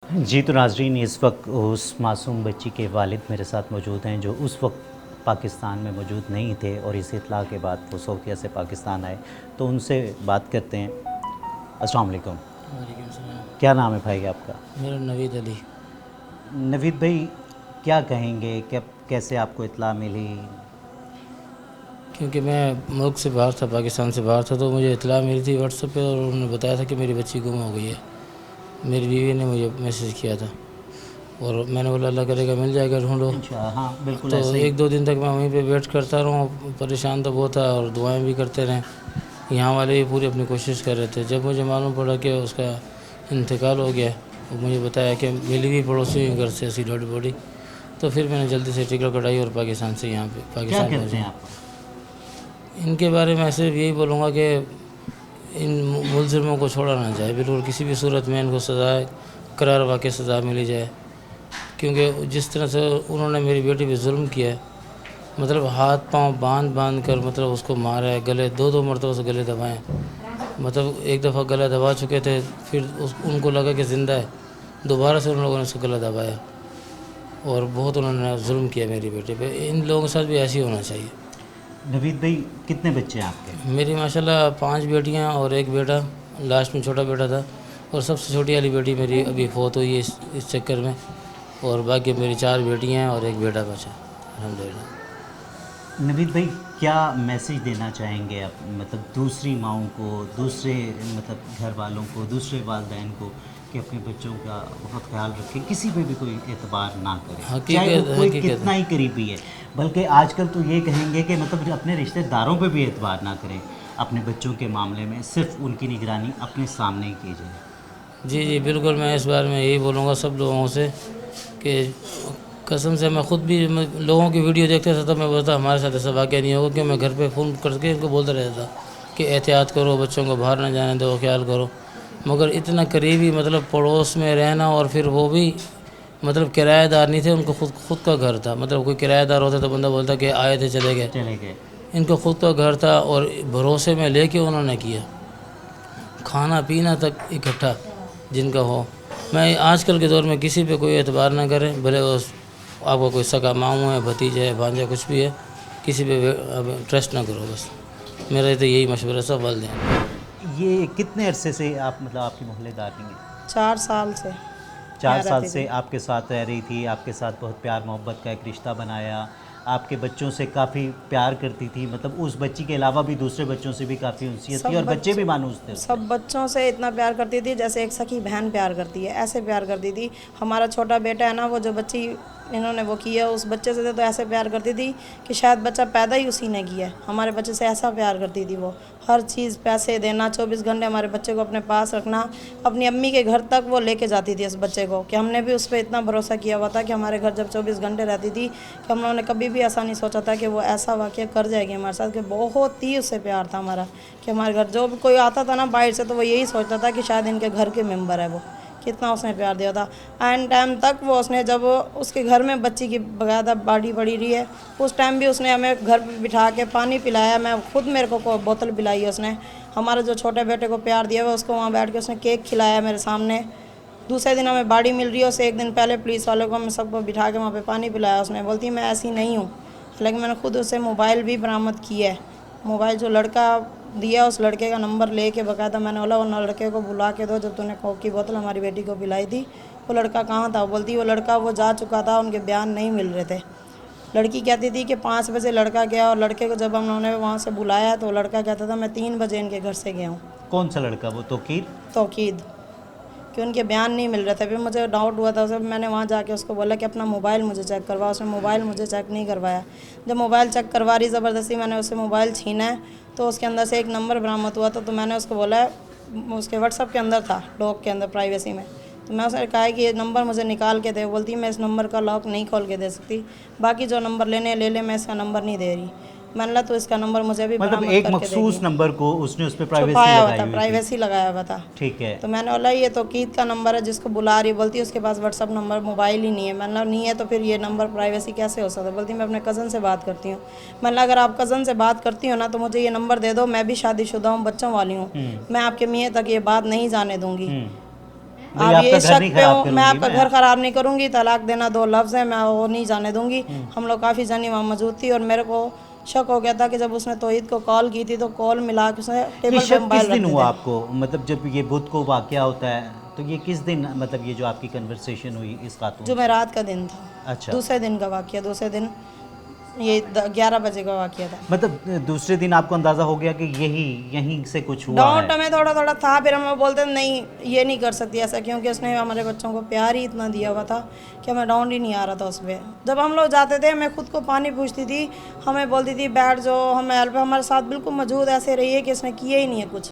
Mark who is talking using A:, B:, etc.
A: जी तो नाज़रीन, इस वक्त उस मासूम बच्ची के वालिद मेरे साथ मौजूद हैं जो उस वक्त पाकिस्तान में मौजूद नहीं थे और इस इत्तला के बाद वो सोफिया से पाकिस्तान आए, तो उनसे बात करते हैं। अस्सलाम वालेकुम।
B: वालेकुम सलाम।
A: क्या नाम है भाई आपका?
B: मेरा नवीद अली।
A: नवीद भाई, क्या कहेंगे, क्या कैसे आपको इत्तला मिली?
B: क्योंकि मैं मुल्क से बाहर था, पाकिस्तान से बाहर था, तो मुझे इतला मिली थी व्हाट्सएप पे और उन्होंने बताया था कि मेरी बच्ची गुम हो गई है। मेरी बीवी ने मुझे मैसेज किया था और मैंने बोला अल्लाह करेगा मिल जाएगा, ढूंढो।
A: इंशाअल्लाह, हाँ बिल्कुल
B: तो
A: ऐसा ही।
B: एक दो दिन तक मैं वहीं पे वेट करता रहा, परेशान तो बहुत था और दुआएं भी करते रहे। यहाँ वाले भी पूरी अपनी कोशिश कर रहे थे। जब मुझे मालूम पड़ा कि उसका इंतकाल हो गया और मुझे बताया कि मिली भी पड़ोसी के घर से ऐसी डेड बॉडी, तो फिर मैंने जल्दी से टिकट कटाई और पाकिस्तान से यहाँ पे
A: क्या
B: पाकिस्तान
A: कहते हैं
B: पहुँचा।
A: आप?
B: इनके बारे में सिर्फ यही बोलूँगा कि इन मुलजिमों को छोड़ा ना जाए, बिल्कुल किसी भी सूरत में इनको सज़ा करार वाक़ई सज़ा मिली जाए। क्योंकि जिस तरह से उन्होंने मेरी बेटी पे जुल्म किया है, मतलब हाथ पांव बांध बांध कर मतलब उसको मारा है, गले दो दो मरतबा से गले दबाए। मतलब एक दफ़ा गला दबा चुके थे, फिर उनको लगा कि ज़िंदा है, दोबारा से उन लोगों ने उसका गला दबाया और बहुत उन्होंने जुल्म किया मेरी बेटी पे। इन लोगों के साथ भी ऐसे ही होना चाहिए।
A: नवीद भाई, कितने बच्चे हैं आपके?
B: मेरी माशाल्लाह 5 बेटियां और एक बेटा, लास्ट में छोटा बेटा था, और सबसे छोटी वाली बेटी मेरी अभी फौत हुई है इस चक्कर में। और बाकी मेरी 4 बेटियां हैं और एक बेटा बचा, अल्हम्दुलिल्लाह।
A: नवीद भाई, क्या मैसेज देना चाहेंगे आप, मतलब दूसरी माओं को, दूसरे मतलब घर वालों को, दूसरे वालिदैन को, कि अपने बच्चों का बहुत ख्याल रखें, किसी पे भी कोई एतबार ना करें, चाहे वो
B: हकीकत
A: कोई
B: हकीकत
A: कितना ही करीबी है। बल्कि आजकल तो ये कहेंगे कि मतलब अपने रिश्तेदारों पे भी एतबार ना करें, अपने बच्चों के मामले में सिर्फ उनकी निगरानी अपने सामने ही कीजिए।
B: जी जी बिल्कुल, मैं इस बारे में यही बोलूँगा सब लोगों से कि कसम से मैं ख़ुद भी लोगों की वीडियो देखता था, तो मैं बोलता हमारे साथ ऐसा वाक़या नहीं होगा, कि मैं घर पे फ़ोन करके इनको बोलता रहता था कि एहतियात करो, बच्चों को बाहर ना जाने दो, ख्याल करो। मगर इतना करीबी मतलब पड़ोस में रहना, और फिर वो भी मतलब किराएदार नहीं थे, उनको खुद का घर था। मतलब कोई किराएदार होता तो बंदा बोलता कि आए थे चले गए,
A: चले गए।
B: इनको खुद का घर था और भरोसे में लेके उन्होंने किया, खाना पीना तक इकट्ठा जिनका हो। मैं आजकल के दौर में किसी पे कोई एतबार ना करें, भले वो आपका कोई सगा मामू है, भतीजा है, भांजा, कुछ भी है, किसी पे ट्रस्ट ना करो। बस मेरा तो यही मशवरा सब वालिदैन।
A: ये कितने अरसे से आप, मतलब आपकी मोहल्लेदार नहीं है?
C: 4 साल से
A: 4 साल
C: रहती
A: से
C: थी।
A: आपके साथ रह रही थी, आपके साथ बहुत प्यार मोहब्बत का एक रिश्ता बनाया, आपके बच्चों से काफ़ी प्यार करती थी, मतलब उस बच्ची के अलावा भी दूसरे बच्चों से भी काफ़ी उनसीयत थी
C: सब
A: और बच्चे
C: बच्चों
A: भी मानूस थे उसके।
C: सब बच्चों से इतना प्यार करती थी जैसे एक सखी बहन प्यार करती है, ऐसे प्यार करती थी। हमारा छोटा बेटा है ना, वो जो बच्ची इन्होंने वो किया, उस बच्चे से तो ऐसे प्यार करती थी कि शायद बच्चा पैदा ही उसी ने किया है। हमारे बच्चे से ऐसा प्यार करती थी वो, हर चीज़, पैसे देना, 24 घंटे हमारे बच्चे को अपने पास रखना। अपनी अम्मी के घर तक वो लेके जाती थी इस बच्चे को, कि हमने भी उस पर इतना भरोसा किया हुआ था कि हमारे घर जब 24 घंटे रहती थी, कि हम लोगों ने कभी भी ऐसा नहीं सोचा था कि वो ऐसा वाक़या कर जाएगी हमारे साथ। कि बहुत ही उससे प्यार था हमारा, कि हमारे घर जो भी कोई आता था ना बाहर से, तो वो यही सोचता था कि शायद इनके घर के मेंबर है वो। कितना उसने प्यार दिया था। एंड टाइम तक वो उसने, जब उसके घर में बच्ची की बकायदा बॉडी पड़ी रही है, उस टाइम भी उसने हमें घर पे बिठा के पानी पिलाया। मैं खुद, मेरे को बोतल पिलाई है उसने। हमारे जो छोटे बेटे को प्यार दिया हुआ, उसको वहाँ बैठ के उसने केक खिलाया मेरे सामने। दूसरे दिन हमें बाड़ी मिल रही है, उससे एक दिन पहले पुलिस वालों को हमें सबको बिठा के वहाँ पे पानी पिलाया उसने। बोलती मैं ऐसी नहीं हूँ, हालांकि मैंने खुद उससे मोबाइल भी बरामद किया है। मोबाइल जो लड़का दिया, उस लड़के का नंबर लेके बकायदा मैंने बोला उन लड़के को बुला के दो, जब तूने कोक की बोतल हमारी बेटी को पिलाई थी वो लड़का कहाँ था। बोलती वो लड़का वो जा चुका था, उनके बयान नहीं मिल रहे थे। लड़की कहती थी कि 5 बजे लड़का गया, और लड़के को जब हम लोगों ने वहाँ से बुलाया तो लड़का कहता था मैं 3 बजे इनके घर से गया हूँ।
A: कौन सा लड़का? वो
C: तौकीद, कि उनके बयान नहीं मिल रहे थे। फिर मुझे डाउट हुआ था, जब मैंने वहाँ जाके उसको बोला कि अपना मोबाइल मुझे चेक करवा, उसने मोबाइल मुझे चेक नहीं करवाया। जब मोबाइल चेक करवा रही ज़बरदस्ती, मैंने उससे मोबाइल छीना है, तो उसके अंदर से एक नंबर बरामद हुआ था। तो मैंने उसको बोला, उसके व्हाट्सअप के अंदर था, लॉक के अंदर, प्राइवेसी में। तो मैं उसने कहा कि ये नंबर मुझे निकाल के दे। बोलती मैं इस नंबर का लॉक नहीं खोल के दे सकती, बाकी जो नंबर लेने ले ले, मैं इसका नंबर नहीं दे रही। मैंने कहा तो इसका नंबर मुझे भी
A: मतलब
C: बरामद
A: एक
C: करके
A: मखसूस
C: देगी।
A: नंबर को उसने उस पर प्राइवेसी
C: छुपाया हुआ
A: लगाई
C: था,
A: हुई थी।
C: प्राइवेसी लगाया हुआ था।
A: ठीक है।
C: तो मैंने बोला ये तौकीद का नंबर है जिसको बुला रही। बोलती है उसके पास व्हाट्सअप नंबर, मोबाइल ही नहीं है। मैंने नहीं है तो फिर ये नंबर प्राइवेसी कैसे हो सकता है। बोलती मैं अपने कज़न से बात करती हूँ। मैंने अगर आप कज़न से बात करती हो ना, तो मुझे ये नंबर दे दो, मैं भी शादीशुदा हूँ, बच्चों वाली हूँ, मैं आपके मियाँ तक ये बात नहीं जाने दूँगी।
A: भाई,
C: आप ये
A: आपका घर नहीं
C: शक पे
A: खराब
C: हो, मैं
A: करूंगी
C: आपका घर खराब नहीं करूंगी, तलाक देना 2 लफ्ज़ है, मैं वो नहीं जाने दूंगी। हम लोग काफ़ी जनी वहाँ मौजूद थी और मेरे को शक हो गया था कि जब उसने तौहीद को कॉल की थी तो कॉल मिला के उसने
A: ये
C: टेबल पे
A: शक किस
C: मोबाइल रख
A: दिन
C: दिए
A: हुआ
C: थे।
A: आपको, मतलब जब ये बुध को वाकया होता है तो ये किस दिन, मतलब ये जो आपकी कन्वर्सेशन हुई इस खातून से?
C: जुमेरात का दिन था,
A: अच्छा,
C: दूसरे दिन का वाक़या, दूसरे दिन ये 11 बजे का वाक़या था।
A: मतलब दूसरे दिन आपको अंदाज़ा हो गया कि यहीं से कुछ हुआ
C: डाउट
A: है।
C: हमें थोड़ा थोड़ा था, फिर हम बोलते नहीं ये नहीं कर सकती ऐसा, क्योंकि उसने हमारे बच्चों को प्यार ही इतना दिया हुआ था कि हमें डाउट ही नहीं आ रहा था उस पर। जब हम लोग जाते थे मैं खुद को पानी पूछती थी, हमें बोलती थी बैठ जाओ, हमें हेल्प, हमारे साथ बिल्कुल मौजूद ऐसे रही है कि इसने किया ही नहीं है कुछ।